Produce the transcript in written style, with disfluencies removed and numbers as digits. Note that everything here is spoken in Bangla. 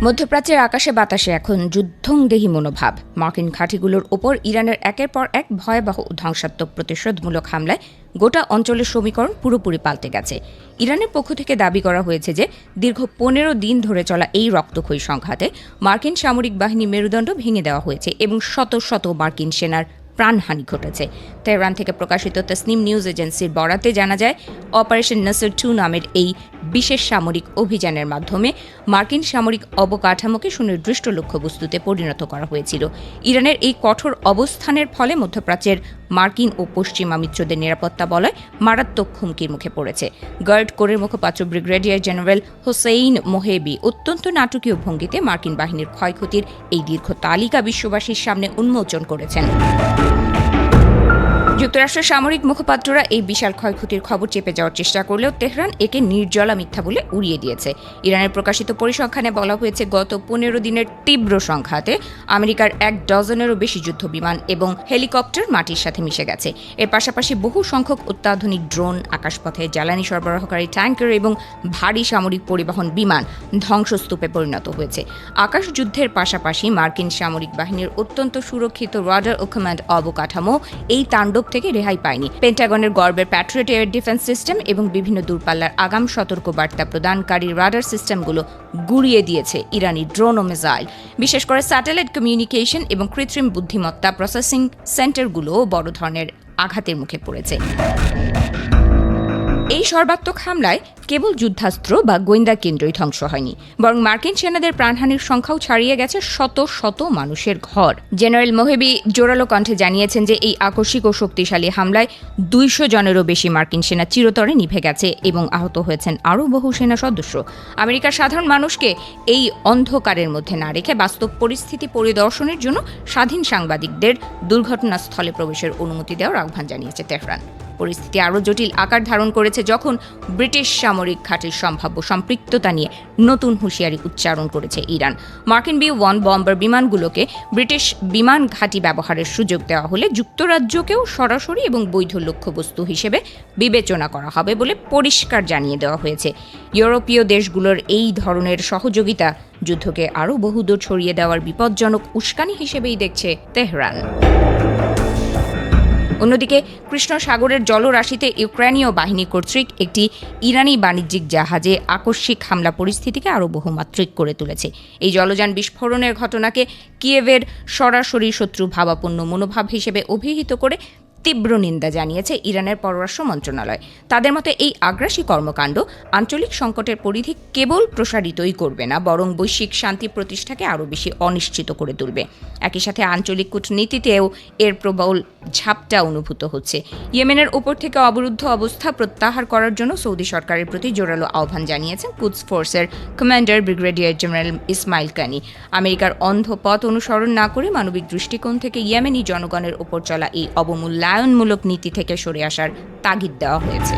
মধ্যপ্রাচ্যের আকাশে বাতাসে এখন যুদ্ধংদেহী মনোভাব। মার্কিন ঘাঁটিগুলোর ওপর ইরানের একের পর এক ভয়াবহ ধ্বংসাত্মক প্রতিশোধমূলক হামলায় গোটা অঞ্চলের সমীকরণ পুরোপুরি পাল্টে গেছে। ইরানের পক্ষ থেকে দাবি করা হয়েছে যে দীর্ঘ 15 দিন ধরে চলা এই রক্তক্ষয়ী সংঘাতে মার্কিন সামরিক বাহিনী মেরুদণ্ড ভেঙে দেওয়া হয়েছে এবং শত শত মার্কিন সেনার প্রাণহানি ঘটেছে। তেহরান থেকে প্রকাশিত তসনিম নিউজ এজেন্সির বরাতে জানা যায়, অপারেশন নাসর 2 নামের এই বিশেষ সামরিক অভিযানের মাধ্যমে মার্কিন সামরিক অবকাঠামোকে সুনির্দিষ্ট লক্ষ্যবস্তুতে পরিণত করা হয়েছিল। ইরানের এই কঠোর অবস্থানের ফলে মধ্যপ্রাচ্যের মার্কিন ও পশ্চিমা মিত্রদের নিরাপত্তা বলয় মারাত্মক হুমকির মুখে পড়েছে। গার্ড কোরের মুখপাত্র ব্রিগেডিয়ার জেনারেল হোসেইন মোহেবি অত্যন্ত নাটকীয় ভঙ্গিতে মার্কিন বাহিনীর ক্ষয়ক্ষতির এই দীর্ঘ তালিকা বিশ্ববাসীর সামনে উন্মোচন করেছেন। যুক্তরাষ্ট্রের সামরিক মুখপাত্ররা এই বিশাল ক্ষয়ক্ষতির খবর চেপে যাওয়ার চেষ্টা করলেও তেহরান একে নির্জলা মিথ্যা বলে উড়িয়ে দিয়েছে। ইরানের প্রকাশিত পরিসংখ্যানে বলা হয়েছে, গত 15 দিনের তীব্র সংঘাতে আমেরিকার 1 ডজনেরও বেশি যুদ্ধবিমান এবং হেলিকপ্টার মাটির সাথে মিশে গেছে। এর পাশাপাশি বহু সংখ্যক অত্যাধুনিক ড্রোন, আকাশপথে জ্বালানি সরবরাহকারী ট্যাঙ্কার এবং ভারী সামরিক পরিবহন বিমান ধ্বংসস্তূপে পরিণত হয়েছে। আকাশ যুদ্ধের পাশাপাশি মার্কিন সামরিক বাহিনীর অত্যন্ত সুরক্ষিত রাডার ও কমান্ড অবকাঠামো এই তাণ্ডব থেকে রেহাই পায়নি। পেন্টাগনের গর্বের প্যাট্রিয়ট এয়ার ডিফেন্স সিস্টেম এবং বিভিন্ন দূরপাল্লার আগাম সতর্ক বার্তা প্রদানকারী রাডার সিস্টেমগুলো গুড়িয়ে দিয়েছে ইরানি ড্রোন ও মিসাইল। বিশেষ করে স্যাটেলাইট কমিউনিকেশন এবং কৃত্রিম বুদ্ধিমত্তা প্রসেসিং সেন্টারগুলোও বড় ধরনের আঘাতের মুখে পড়েছে। এই সর্বাত্মক হামলায় কেবল যুদ্ধাস্ত্র বা গোয়েন্দা কেন্দ্রই ধ্বংস হয়নি, বরং মার্কিন সেনাদের প্রাণহানির সংখ্যাও ছাড়িয়ে গেছে শত শত মানুষের ঘর। জেনারেল মোহেবি জোরালো কণ্ঠে জানিয়েছেন যে এই আকস্মিক ও শক্তিশালী হামলায় 200 জনেরও বেশি মার্কিন সেনা চিরতরে নিভে গেছে এবং আহত হয়েছেন আরও বহু সেনা সদস্য। আমেরিকার সাধারণ মানুষকে এই অন্ধকারের মধ্যে না রেখে বাস্তব পরিস্থিতি পরিদর্শনের জন্য স্বাধীন সাংবাদিকদের দুর্ঘটনাস্থলে প্রবেশের অনুমতি দেওয়ার আহ্বান জানিয়েছে তেহরান। পরিস্থিতি আরও জটিল আকার ধারণ করেছে যখন ব্রিটিশ সামরিক ঘাঁটির সম্ভাব্য সম্পৃক্ততা নিয়ে নতুন হুঁশিয়ারি উচ্চারণ করেছে ইরান। মার্কিন B-1 বম্বার বিমানগুলোকে ব্রিটিশ বিমান ঘাঁটি ব্যবহারের সুযোগ দেওয়া হলে যুক্তরাজ্যকেও সরাসরি এবং বৈধ লক্ষ্যবস্তু হিসেবে বিবেচনা করা হবে বলে পরিষ্কার জানিয়ে দেওয়া হয়েছে। ইউরোপীয় দেশগুলোর এই ধরনের সহযোগিতা যুদ্ধকে আরও বহুদূর ছড়িয়ে দেওয়ার বিপজ্জনক উস্কানি হিসেবেই দেখছে তেহরান। অন্যদিকে কৃষ্ণ সাগরের জলরাশিতে ইউক্রেনীয় বাহিনী কর্তৃক একটি ইরানি বাণিজ্যিক জাহাজে আকস্মিক হামলা পরিস্থিতিকে আরও বহুমাত্রিক করে তুলেছে। এই জলযান বিস্ফোরণের ঘটনাকে কিয়েভের সরাসরি শত্রু ভাবাপন্ন মনোভাব হিসেবে অভিহিত করে তীব্র নিন্দা জানিয়েছে ইরানের পররাষ্ট্র মন্ত্রণালয়। তাদের মতে এই আগ্রাসী কর্মকাণ্ড আঞ্চলিক সংকটের পরিধি কেবল প্রসারিতই করবে না, বরং বৈশ্বিক শান্তি প্রতিষ্ঠাকে আরও বেশি অনিশ্চিত করে তুলবে। একই সাথে আঞ্চলিক কূটনীতিতেও এর প্রবল ঝাপটা অনুভূত হচ্ছে। ইয়েমেনের উপর থেকে অবরুদ্ধ অবস্থা প্রত্যাহার করার জন্য সৌদি সরকারের প্রতি জোরালো আহ্বান জানিয়েছেন কুদস ফোর্সের কমান্ডার ব্রিগেডিয়ার জেনারেল ইসমাইল কানি। আমেরিকার অন্ধ পথ অনুসরণ না করে মানবিক দৃষ্টিকোণ থেকে ইয়েমেনি জনগণের ওপর চলা এই অবমূল্যায়নমূলক নীতি থেকে সরে আসার তাগিদ দেওয়া হয়েছে।